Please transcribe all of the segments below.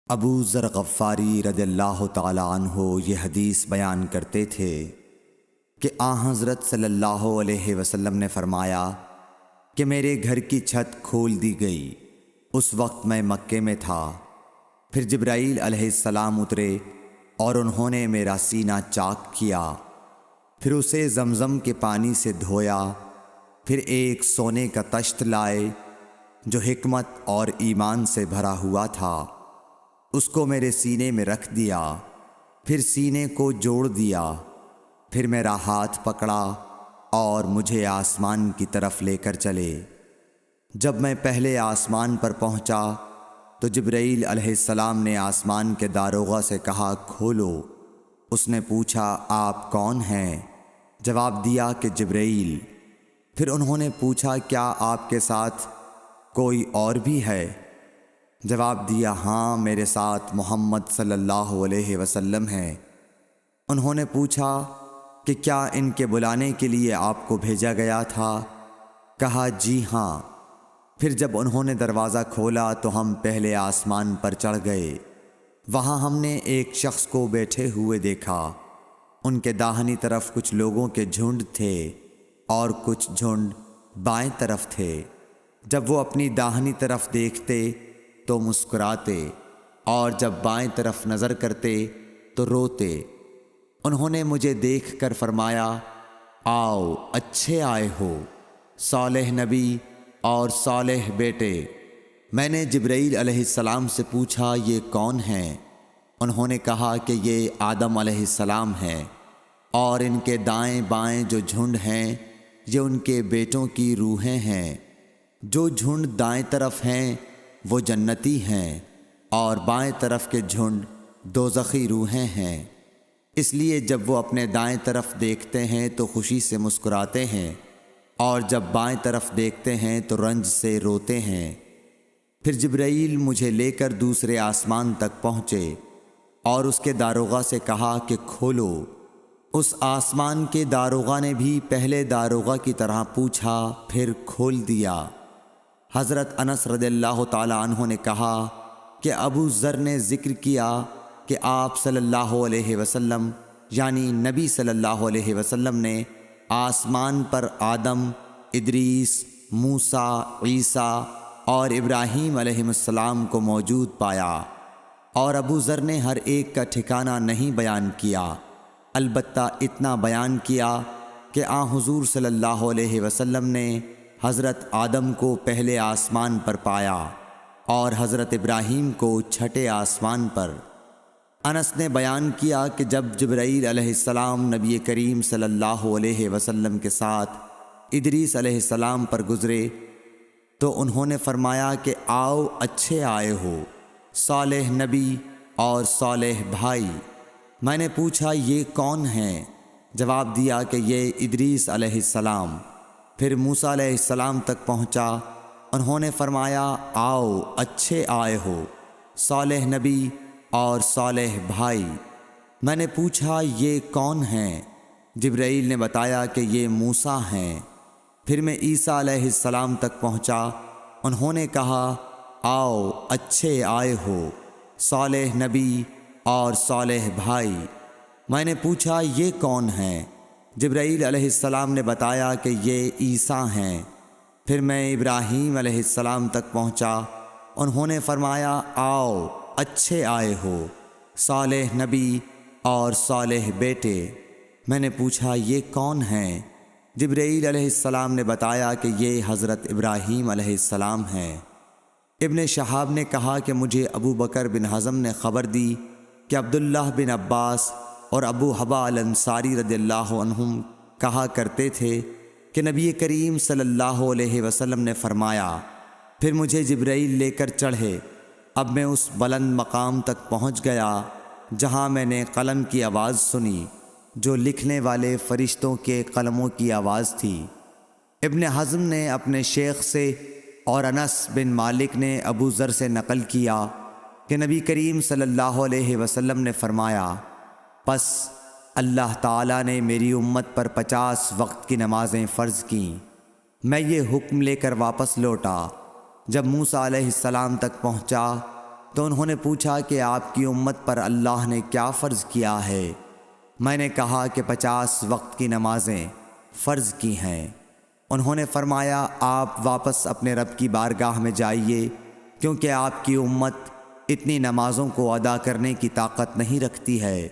ابو ذر غفاری رضی اللہ تعالی عنہ یہ حدیث بیان کرتے تھے کہ حضرت صلی اللہ علیہ وسلم نے فرمایا کہ میرے گھر کی چھت کھول دی گئی۔ اس وقت میں مکے میں تھا۔ پھر جبرائیل علیہ السلام اترے اور انہوں نے میرا سینہ چاک کیا، پھر اسے زمزم کے پانی سے دھویا، پھر ایک سونے کا طشت لائے جو حکمت اور ایمان سے بھرا ہوا تھا، اس کو میرے سینے میں رکھ دیا، پھر سینے کو جوڑ دیا، پھر میرا ہاتھ پکڑا اور مجھے آسمان کی طرف لے کر چلے۔ جب میں پہلے آسمان پر پہنچا تو جبرائیل علیہ السلام نے آسمان کے داروغہ سے کہا کھولو۔ اس نے پوچھا آپ کون ہیں؟ جواب دیا کہ جبرائیل۔ پھر انہوں نے پوچھا کیا آپ کے ساتھ کوئی اور بھی ہے؟ جواب دیا ہاں، میرے ساتھ محمد صلی اللہ علیہ وسلم ہے۔ انہوں نے پوچھا کہ کیا ان کے بلانے کے لیے آپ کو بھیجا گیا تھا؟ کہا جی ہاں۔ پھر جب انہوں نے دروازہ کھولا تو ہم پہلے آسمان پر چڑھ گئے۔ وہاں ہم نے ایک شخص کو بیٹھے ہوئے دیکھا۔ ان کے داہنی طرف کچھ لوگوں کے جھنڈ تھے اور کچھ جھنڈ بائیں طرف تھے۔ جب وہ اپنی داہنی طرف دیکھتے تو مسکراتے اور جب بائیں طرف نظر کرتے تو روتے۔ انہوں نے مجھے دیکھ کر فرمایا آؤ اچھے آئے ہو، صالح نبی اور صالح بیٹے۔ میں نے جبرائیل علیہ السلام سے پوچھا یہ کون ہیں؟ انہوں نے کہا کہ یہ آدم علیہ السلام ہیں، اور ان کے دائیں بائیں جو جھنڈ ہیں یہ ان کے بیٹوں کی روحیں ہیں۔ جو جھنڈ دائیں طرف ہیں وہ جنتی ہیں، اور بائیں طرف کے جھنڈ دوزخی روحیں ہیں۔ اس لیے جب وہ اپنے دائیں طرف دیکھتے ہیں تو خوشی سے مسکراتے ہیں، اور جب بائیں طرف دیکھتے ہیں تو رنج سے روتے ہیں۔ پھر جبرائیل مجھے لے کر دوسرے آسمان تک پہنچے اور اس کے داروغہ سے کہا کہ کھولو۔ اس آسمان کے داروغہ نے بھی پہلے داروغہ کی طرح پوچھا، پھر کھول دیا۔ حضرت انس رضی اللہ تعالی عنہ نے کہا کہ ابو ذر نے ذکر کیا کہ آپ صلی اللہ علیہ وسلم یعنی نبی صلی اللہ علیہ وسلم نے آسمان پر آدم، ادریس، موسیٰ، عیسیٰ اور ابراہیم علیہ السلام کو موجود پایا، اور ابو ذر نے ہر ایک کا ٹھکانہ نہیں بیان کیا، البتہ اتنا بیان کیا کہ حضور صلی اللہ علیہ وسلم نے حضرت آدم کو پہلے آسمان پر پایا اور حضرت ابراہیم کو چھٹے آسمان پر۔ انس نے بیان کیا کہ جب جبرائیل علیہ السلام نبی کریم صلی اللہ علیہ وسلم کے ساتھ ادریس علیہ السلام پر گزرے تو انہوں نے فرمایا کہ آؤ اچھے آئے ہو، صالح نبی اور صالح بھائی۔ میں نے پوچھا یہ کون ہیں؟ جواب دیا کہ یہ ادریس علیہ السلام۔ پھر موسیٰ علیہ السلام تک پہنچا۔ انہوں نے فرمایا آؤ اچھے آئے ہو، صالح نبی اور صالح بھائی۔ میں نے پوچھا یہ کون ہیں؟ جبرائیل نے بتایا کہ یہ موسیٰ ہیں۔ پھر میں عیسیٰ علیہ السلام تک پہنچا۔ انہوں نے کہا آؤ اچھے آئے ہو، صالح نبی اور صالح بھائی۔ میں نے پوچھا یہ کون ہیں؟ جبرائیل علیہ السلام نے بتایا کہ یہ عیسیٰ ہیں۔ پھر میں ابراہیم علیہ السلام تک پہنچا۔ انہوں نے فرمایا آؤ اچھے آئے ہو، صالح نبی اور صالح بیٹے۔ میں نے پوچھا یہ کون ہیں؟ جبرائیل علیہ السلام نے بتایا کہ یہ حضرت ابراہیم علیہ السلام ہیں۔ ابن شہاب نے کہا کہ مجھے ابو بکر بن حزم نے خبر دی کہ عبداللہ بن عباس اور ابو حبا الانصاری رضی اللہ عنہم کہا کرتے تھے کہ نبی کریم صلی اللہ علیہ وسلم نے فرمایا، پھر مجھے جبرائیل لے کر چڑھے۔ اب میں اس بلند مقام تک پہنچ گیا جہاں میں نے قلم کی آواز سنی جو لکھنے والے فرشتوں کے قلموں کی آواز تھی۔ ابن حزم نے اپنے شیخ سے اور انس بن مالک نے ابو ذر سے نقل کیا کہ نبی کریم صلی اللہ علیہ وسلم نے فرمایا، پس اللہ تعالیٰ نے میری امت پر 50 وقت کی نمازیں فرض کیں۔ میں یہ حکم لے کر واپس لوٹا۔ جب موسیٰ علیہ السلام تک پہنچا تو انہوں نے پوچھا کہ آپ کی امت پر اللہ نے کیا فرض کیا ہے؟ میں نے کہا کہ 50 وقت کی نمازیں فرض کی ہیں۔ انہوں نے فرمایا آپ واپس اپنے رب کی بارگاہ میں جائیے، کیونکہ آپ کی امت اتنی نمازوں کو ادا کرنے کی طاقت نہیں رکھتی ہے۔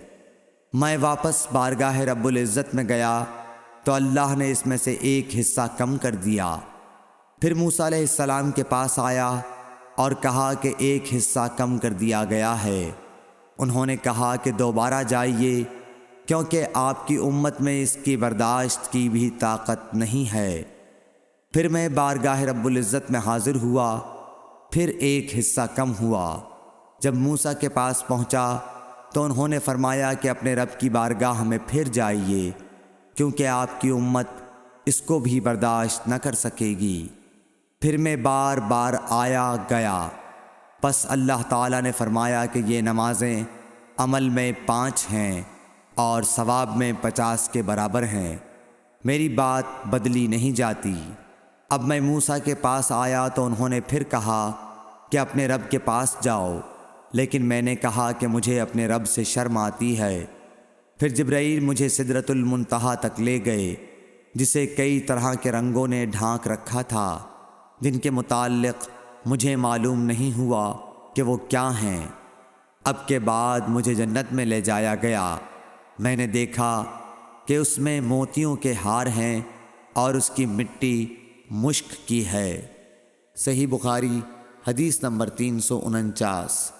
میں واپس بارگاہ رب العزت میں گیا تو اللہ نے اس میں سے ایک حصہ کم کر دیا۔ پھر موسیٰ علیہ السلام کے پاس آیا اور کہا کہ ایک حصہ کم کر دیا گیا ہے۔ انہوں نے کہا کہ دوبارہ جائیے، کیونکہ آپ کی امت میں اس کی برداشت کی بھی طاقت نہیں ہے۔ پھر میں بارگاہ رب العزت میں حاضر ہوا، پھر ایک حصہ کم ہوا۔ جب موسیٰ کے پاس پہنچا تو انہوں نے فرمایا کہ اپنے رب کی بارگاہ میں پھر جائیے، کیونکہ آپ کی امت اس کو بھی برداشت نہ کر سکے گی۔ پھر میں بار بار آیا گیا، پس اللہ تعالیٰ نے فرمایا کہ یہ نمازیں عمل میں 5 ہیں اور ثواب میں 50 کے برابر ہیں، میری بات بدلی نہیں جاتی۔ اب میں موسیٰ کے پاس آیا تو انہوں نے پھر کہا کہ اپنے رب کے پاس جاؤ، لیکن میں نے کہا کہ مجھے اپنے رب سے شرم آتی ہے۔ پھر جبرائیل مجھے سدرۃ المنتہا تک لے گئے، جسے کئی طرح کے رنگوں نے ڈھانک رکھا تھا، جن کے متعلق مجھے معلوم نہیں ہوا کہ وہ کیا ہیں۔ اب کے بعد مجھے جنت میں لے جایا گیا۔ میں نے دیکھا کہ اس میں موتیوں کے ہار ہیں اور اس کی مٹی مشک کی ہے۔ صحیح بخاری حدیث نمبر 349۔